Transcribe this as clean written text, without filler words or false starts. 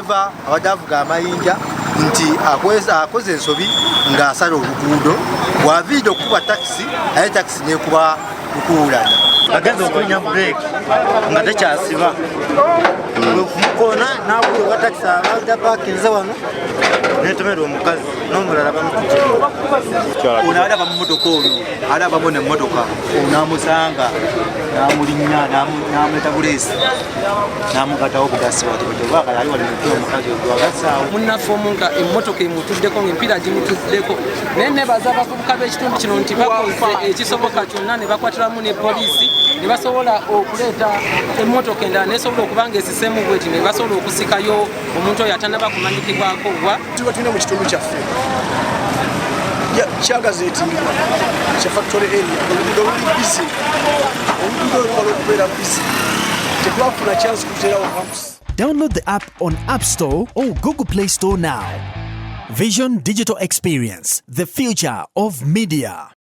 driver abadde avuga amayinja nti akoze ensobi ng'asala oluguudo bw'aviidde okukuba takisi aye takisi n'ekuba lukuulana agenza okulinya bureeki nga tekyasiba mukona n'abula owa takisi abadde paakinze wano netomera omukazi n'omulala bamutuje ono alaba mu mmotoka ono alabamo nemmotoka onaamusanga n'amulinnya n'amuleta buleesi n'amugatawo bugasi omukazi ogwagasaawo munnaffe omu nga emmotoka emutuddeko ng'empiira gimutuddeko naye nebaza abavubuka b'ekitundu kino nti bakoze ekisoboka kyonna ne bakwatiramu ne poliisi ne basobola okuleeta emmotoka endala nesobola okuba ng'esiseemu bweti ne basobola okusikayo omuntu oyo atanaba kumanyikibwako wa tulina mu kitundu kyaffe kyagaze eti kya factory area oluguudo luli busy oluguudo olubala okubeera busy tetwafuna chance kuteerawo camps. Download the app on App Store or Google Play Store now. Vision Digital Experience, the future of media.